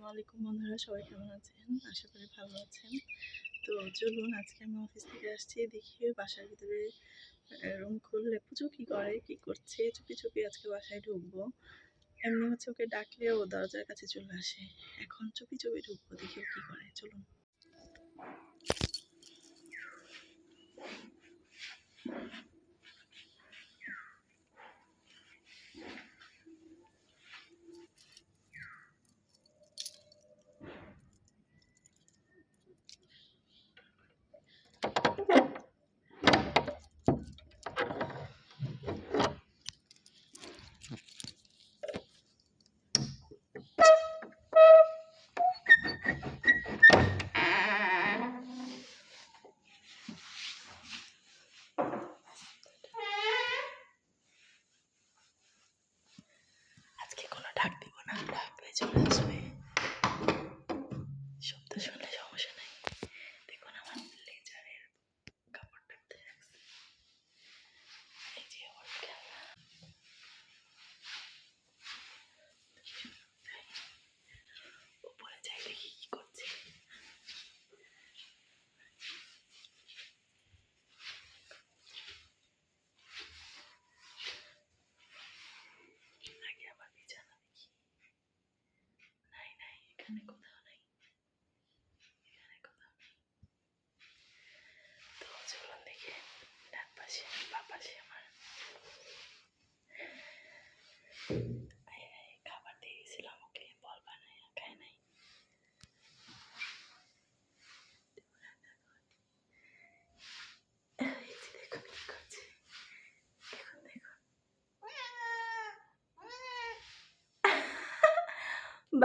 আসসালামু আলাইকুম বন্ধুরা, সবাই কেমন আছেন? আশা করি ভালো আছেন। তো চলুন, আজকে আমি অফিস থেকে আসছি, দেখি বাসার ভিতরে রুম খুললে পুজো কী করে, কী করছে। চুপি চুপি আজকে বাসায় ঢুকবো। এমনি হচ্ছে ওকে ডাকলে ও দরজার কাছে চলে আসে। এখন চুপি চুপি ঢুকবো, দেখি ও কী করে। চলুন। আজকে কোনো ডাক দিব না, ডাকলে চলে আসবে। শব্দ শুনলে সমস্যা নাই। দেখুন আমার লেজারের কাপড়টা কোথায় রাখছে। এই যে আমার খেলনা। উপরে যাই দেখি কি করছে। আগে আবার বিছানা দেখি। নাই নাই, এখানে কোথাও নাই, এখানে কোথাও নেই। তো চলুন দেখি ডান পাশে বাম পাশে আমার খাবার দিয়ে গেছিলাম ওকে, বল বানায় খায় নাই। দেখুন কি করছে, দেখুন দেখুন।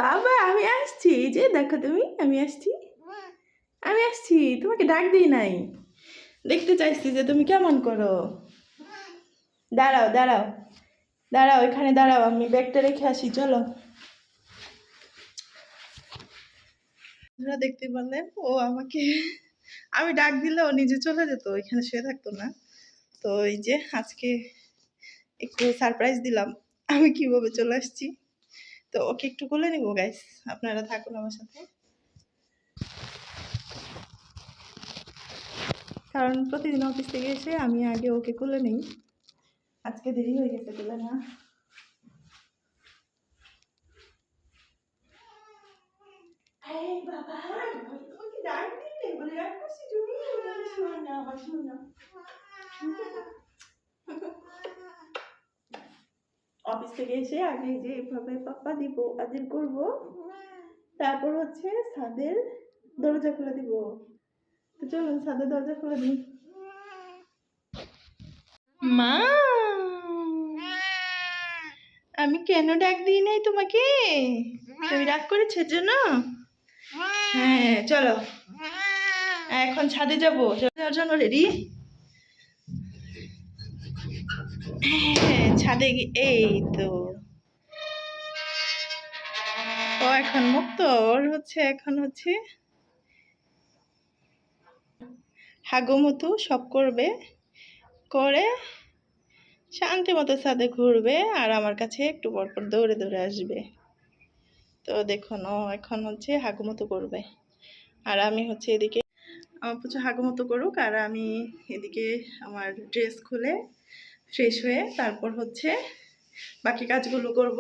বাবা আমি আসছি, যে দেখো তুমি, আমি আসছি, আমি আসছি, তোমাকে ডাক দিই নাই, দেখতে চাইছি যে তুমি কেমন করো। দাঁড়াও দাঁড়াও দাঁড়াও, এখানে দাঁড়াও, আমি ব্যাগটা রেখে আসি। চলো। দেখতে পারলেন ও আমাকে, আমি ডাক দিলে ও নিজে চলে যেত, এখানে শুয়ে থাকতো না। তো এই যে আজকে একটু সারপ্রাইজ দিলাম, আমি কিভাবে চলে আসছি। তো ওকে একটু কোলে নিব গাইস, আপনারা থাকুন আমার সাথে, কারণ প্রতিদিন অফিস থেকে এসে আমি আগে ওকে কোলে নিই। আজকে দেরি হয়ে গেছে কোলে না। অফিস থেকে এসে আগে যে এভাবে পাপ্পা দিব আদির করব, তারপর হচ্ছে ছাদের দরজা খুলে দিব। তো চলুন ছাদের দরজা খুলে দিই। মা, আমি কেন ডাক দিই নাই তোমাকে? তুমি রাগ করেছো জন্য? হ্যাঁ চলো এখন ছাদে যাবো, যাওয়ার জন্য রেডি। হ্যাঁ ছাদে এই তো, ও এখন মুক্ত, ওর হচ্ছে এখন হচ্ছে হাগুমতু সব করবে, করে শান্তি মতো ছাদে ঘুরবে আর আমার কাছে একটু পরপর দৌড়ে দৌড়ে আসবে। তো দেখুন ও এখন হচ্ছে হাগুমতু করবে, আর আমি হচ্ছে এদিকে আমার প্রচুর হাগুমতু করুক, আর আমি এদিকে আমার ড্রেস খুলে ফ্রেশ হয়ে তারপর হচ্ছে বাকি কাজগুলো করব।